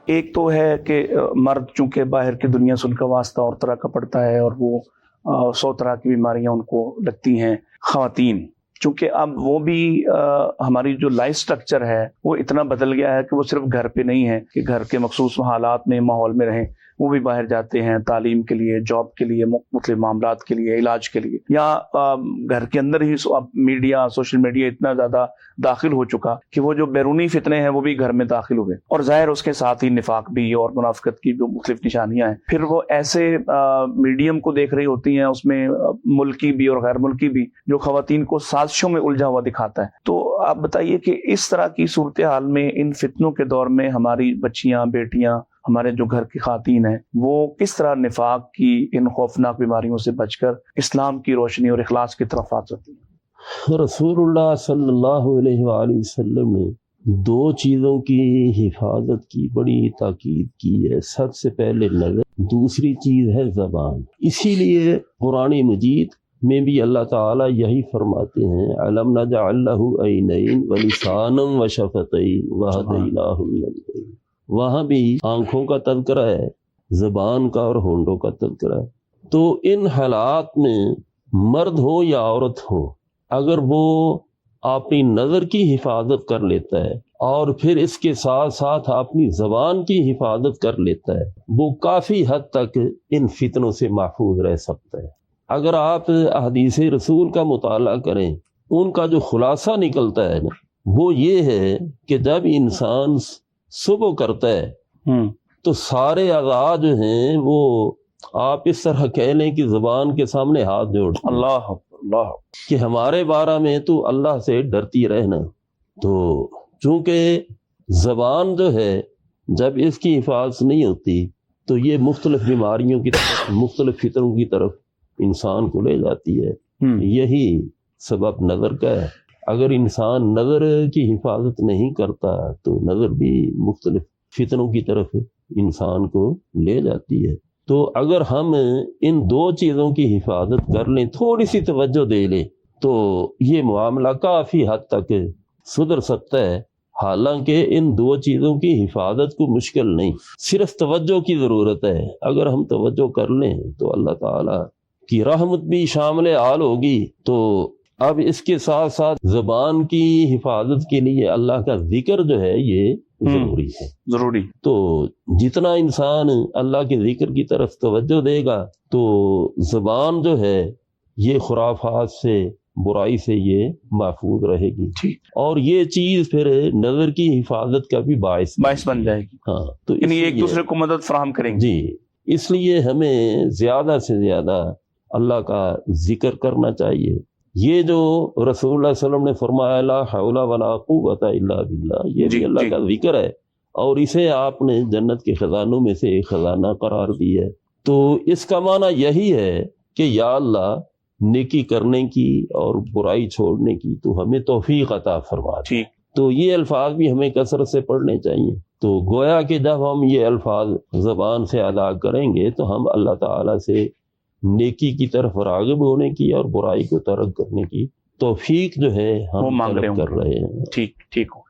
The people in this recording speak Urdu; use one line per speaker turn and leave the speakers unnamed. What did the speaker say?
ایک تو ہے کہ مرد چونکہ باہر کی دنیا سے ان کا واسطہ اور طرح کا پڑتا ہے اور وہ 100 طرح کی بیماریاں ان کو لگتی ہیں. خواتین چونکہ اب وہ بھی ہماری جو لائف سٹرکچر ہے وہ اتنا بدل گیا ہے کہ وہ صرف گھر پہ نہیں ہے کہ گھر کے مخصوص حالات میں ماحول میں رہیں، وہ بھی باہر جاتے ہیں تعلیم کے لیے، جاب کے لیے، مختلف معاملات کے لیے، علاج کے لیے، یا گھر کے اندر ہی اب میڈیا، سوشل میڈیا اتنا زیادہ داخل ہو چکا کہ وہ جو بیرونی فتنے ہیں وہ بھی گھر میں داخل ہوئے، اور ظاہر اس کے ساتھ ہی نفاق بھی اور منافقت کی جو مختلف نشانیاں ہیں. پھر وہ ایسے میڈیم کو دیکھ رہی ہوتی ہیں، اس میں ملکی بھی اور غیر ملکی بھی، جو خواتین کو سازشوں میں الجھا ہوا دکھاتا ہے. تو آپ بتائیے کہ اس طرح کی صورتحال میں، ان فتنوں کے دور میں، ہماری بچیاں، بیٹیاں، ہمارے جو گھر کی خواتین ہیں، وہ کس طرح نفاق کی ان خوفناک بیماریوں سے بچ کر اسلام کی روشنی اور اخلاص کی طرف آ سکتی ہیں؟
رسول اللہ صلی اللہ علیہ وآلہ وسلم نے 2 چیزوں کی حفاظت کی بڑی تاکید کی ہے. سب سے پہلے نظر، دوسری چیز ہے زبان. اسی لیے قرآن مجید میں بھی اللہ تعالیٰ یہی فرماتے ہیں، أَلَمْ نَجْعَلْ لَهُ عَيْنَيْنِ وَلِسَانًا وَشَفَتَيْنِ وَهَدَيْنَاهُ النَّجْدَيْنِ. وہاں بھی آنکھوں کا تذکرہ ہے، زبان کا اور ہونٹوں کا تذکرہ ہے. تو ان حالات میں مرد ہو یا عورت ہو، اگر وہ اپنی نظر کی حفاظت کر لیتا ہے اور پھر اس کے ساتھ ساتھ اپنی زبان کی حفاظت کر لیتا ہے، وہ کافی حد تک ان فتنوں سے محفوظ رہ سکتا ہے. اگر آپ احادیث رسول کا مطالعہ کریں، ان کا جو خلاصہ نکلتا ہے نا، وہ یہ ہے کہ جب انسان صبح کرتا ہے تو سارے اعضاء جو ہیں وہ آپ اس طرح کہہ لیں کہ زبان کے سامنے ہاتھ جوڑ
اللہ اللہ
کہ ہمارے بارے میں تو اللہ سے ڈرتی رہنا. تو چونکہ زبان جو ہے جب اس کی حفاظت نہیں ہوتی تو یہ مختلف بیماریوں کی طرف، مختلف فطروں کی طرف انسان کو لے جاتی ہے. یہی سبب نظر کا ہے. اگر انسان نظر کی حفاظت نہیں کرتا تو نظر بھی مختلف فتنوں کی طرف انسان کو لے جاتی ہے. تو اگر ہم ان 2 چیزوں کی حفاظت کر لیں، تھوڑی سی توجہ دے لیں، تو یہ معاملہ کافی حد تک سدھر سکتا ہے. حالانکہ ان 2 چیزوں کی حفاظت کو مشکل نہیں، صرف توجہ کی ضرورت ہے. اگر ہم توجہ کر لیں تو اللہ تعالیٰ کی رحمت بھی شامل حال ہوگی. تو اب اس کے ساتھ ساتھ زبان کی حفاظت کے لیے اللہ کا ذکر جو ہے یہ ضروری ہے.
ضروری.
تو جتنا انسان اللہ کے ذکر کی طرف توجہ دے گا تو زبان جو ہے یہ خرافات سے، برائی سے یہ محفوظ رہے گی، اور یہ چیز پھر نظر کی حفاظت کا بھی باعث بن جائے گی. ہاں، تو
یعنی ایک دوسرے کو مدد فراہم کریں گے.
جی، اس لیے ہمیں زیادہ سے زیادہ اللہ کا ذکر کرنا چاہیے. یہ جو رسول اللہ صلی اللہ علیہ وسلم نے فرمایا لا حول ولا قوت الا باللہ، یہ بھی اللہ کا ذکر ہے، اور اسے آپ نے جنت کے خزانوں میں سے ایک خزانہ قرار دی ہے. تو اس کا معنی یہی ہے کہ یا اللہ، نیکی کرنے کی اور برائی چھوڑنے کی تو ہمیں توفیق عطا فرما دے. تو یہ الفاظ بھی ہمیں کثرت سے پڑھنے چاہیے. تو گویا کہ جب ہم یہ الفاظ زبان سے ادا کریں گے تو ہم اللہ تعالیٰ سے نیکی کی طرف راغب ہونے کی اور برائی کو ترک کرنے کی توفیق جو ہے ہم طلب کر رہے ہیں.
ٹھیک ہو.